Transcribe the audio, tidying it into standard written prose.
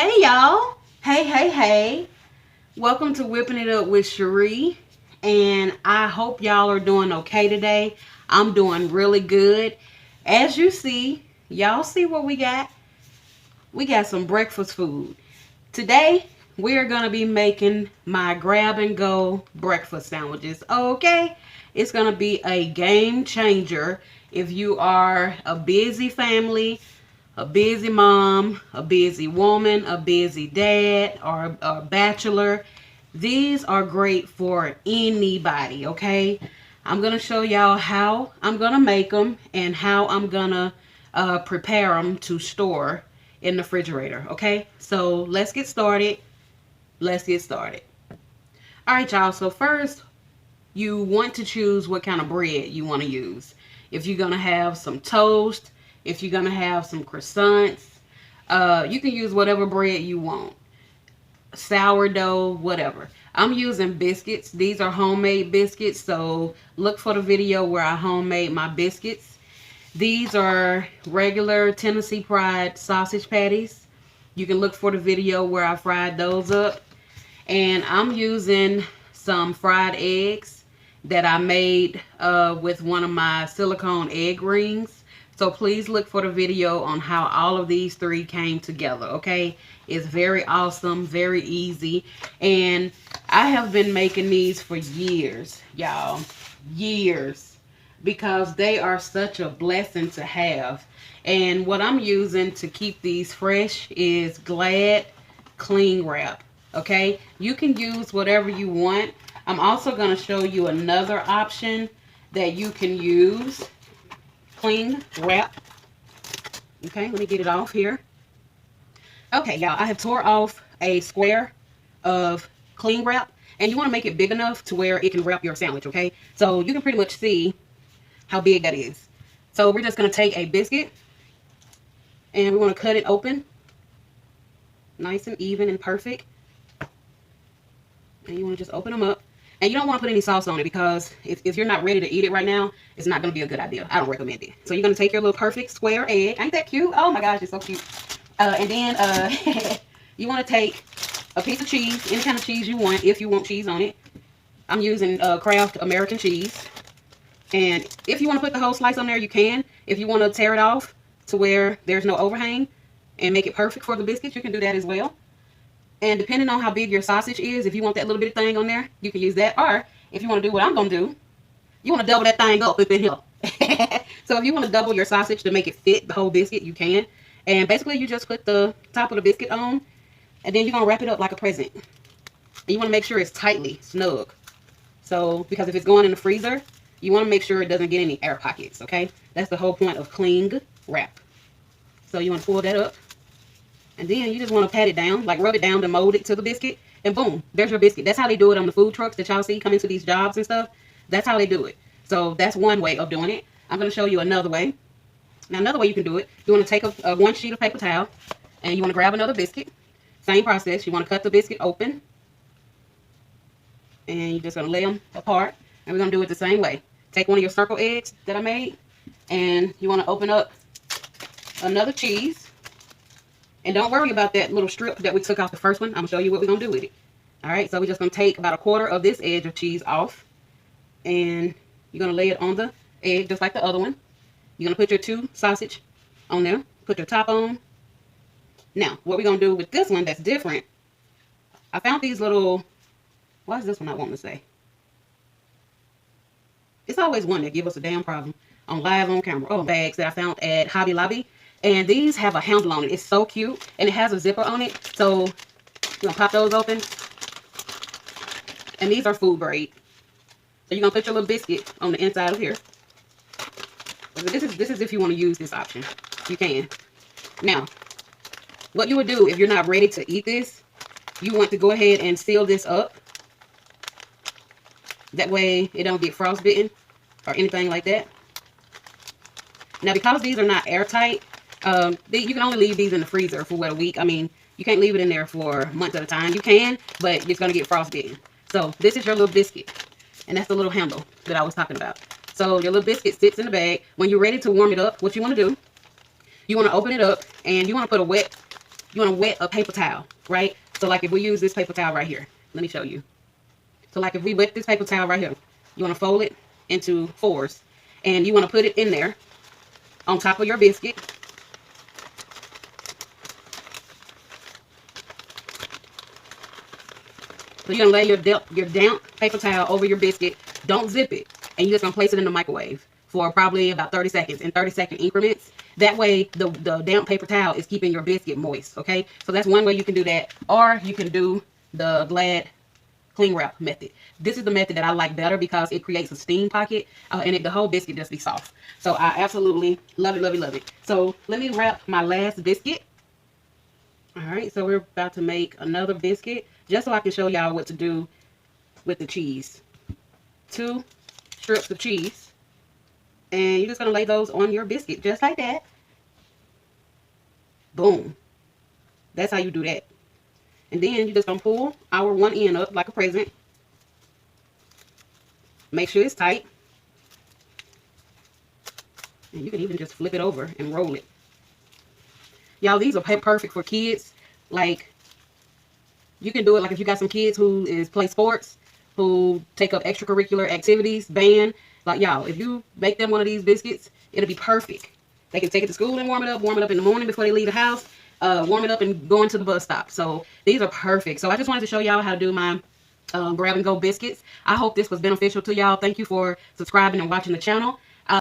Hey y'all. Hey. Welcome to Whipping It Up with Cherie. And I hope y'all are doing okay today. I'm doing really good. As you see, y'all see what we got? We got some breakfast food. Today, we are going to be making my grab and go breakfast sandwiches. Okay? It's going to be a game changer if you are a busy family, a busy mom, a busy woman, a busy dad, or a bachelor. These are great for anybody, okay? I'm going to show y'all how I'm going to make them and how I'm going to prepare them to store in the refrigerator, okay? So let's get started. All right, y'all. So first, you want to choose what kind of bread you want to use. If you're going to have some toast, if you're going to have some croissants, you can use whatever bread you want. Sourdough, whatever. I'm using biscuits. These are homemade biscuits, so look for the video where I homemade my biscuits. These are regular Tennessee fried sausage patties. You can look for the video where I fried those up. And I'm using some fried eggs that I made with one of my silicone egg rings. So please look for the video on how all of these three came together, okay? It's very awesome, very easy. And I have been making these for years, y'all. Years. Because they are such a blessing to have. And what I'm using to keep these fresh is Glad cling wrap. Okay, you can use whatever you want. I'm also going to show you another option that you can use. Cling wrap. Okay, let me get it off here. Okay, y'all, I have tore off a square of cling wrap, and you want to make it big enough to where it can wrap your sandwich, okay? So you can pretty much see how big that is. So we're just going to take a biscuit, and we want to cut it open. Nice and even and perfect. And you want to just open them up. And you don't want to put any sauce on it because if you're not ready to eat it right now, it's not going to be a good idea. I don't recommend it. So you're going to take your little perfect square egg. Ain't that cute? Oh my gosh, it's so cute. And then you want to take a piece of cheese, any kind of cheese you want, if you want cheese on it. I'm using Kraft American cheese. And if you want to put the whole slice on there, you can. If you want to tear it off to where there's no overhang and make it perfect for the biscuits, you can do that as well. And depending on how big your sausage is, if you want that little bit of thing on there, you can use that. Or if you want to do what I'm going to do, you want to double that thing up in here. So if you want to double your sausage to make it fit the whole biscuit, you can. And basically, you just put the top of the biscuit on, and then you're going to wrap it up like a present. And you want to make sure it's tightly snug. So, because if it's going in the freezer, you want to make sure it doesn't get any air pockets, okay? That's the whole point of cling wrap. So you want to pull that up. And then you just want to pat it down, like rub it down to mold it to the biscuit. And boom, there's your biscuit. That's how they do it on the food trucks that y'all see coming to these jobs and stuff. That's how they do it. So that's one way of doing it. I'm going to show you another way. Now, another way you can do it, you want to take a one sheet of paper towel, and you want to grab another biscuit. Same process. You want to cut the biscuit open. And you're just going to lay them apart. And we're going to do it the same way. Take one of your circle eggs that I made, and you want to open up another cheese. And don't worry about that little strip that we took off the first one. I'm going to show you what we're going to do with it. All right, so we're just going to take about a quarter of this edge of cheese off. And you're going to lay it on the egg just like the other one. You're going to put your two sausage on there. Put your top on. Now, what we're going to do with this one that's different. I found these little... Why is this one not wanting to say? It's always one that gives us a damn problem on live on camera. Oh, bags that I found at Hobby Lobby. And these have a handle on it. It's so cute. And it has a zipper on it. So, you're going to pop those open. And these are food grade. So, you're going to put your little biscuit on the inside of here. This is if you want to use this option. You can. Now, what you would do if you're not ready to eat this, you want to go ahead and seal this up. That way, it don't get frostbitten or anything like that. Now, because these are not airtight, you can only leave these in the freezer for what, a week? I mean, you can't leave it in there for months at a time. You can, but it's going to get frostbitten. So, this is your little biscuit. And that's the little handle that I was talking about. So, your little biscuit sits in the bag. When you're ready to warm it up, what you want to do, you want to open it up, and you want to put a wet you want to wet a paper towel, right? So like if we use this paper towel right here, let me show you. So like if we wet this paper towel right here, you want to fold it into fours, and you want to put it in there on top of your biscuit. So you're going to lay your damp paper towel over your biscuit. Don't zip it. And you're just going to place it in the microwave for probably about 30 seconds in 30-second increments. That way, the damp paper towel is keeping your biscuit moist, okay? So that's one way you can do that. Or you can do the Glad cling wrap method. This is the method that I like better because it creates a steam pocket and the whole biscuit just be soft. So I absolutely love it, love it, love it. So let me wrap my last biscuit. All right, so we're about to make another biscuit just so I can show y'all what to do with the cheese. 2 strips of cheese, and you're just going to lay those on your biscuit just like that. Boom. That's how you do that. And then you're just going to pull our one end up like a present. Make sure it's tight. And you can even just flip it over and roll it. Y'all, these are perfect for kids. Like, you can do it like if you got some kids who play sports, who take up extracurricular activities, band. Like, y'all, if you make them one of these biscuits, it'll be perfect. They can take it to school and warm it up in the morning before they leave the house, warm it up and go into the bus stop. So these are perfect. So I just wanted to show y'all how to do my grab and go biscuits. I hope this was beneficial to y'all. Thank you for subscribing and watching the channel.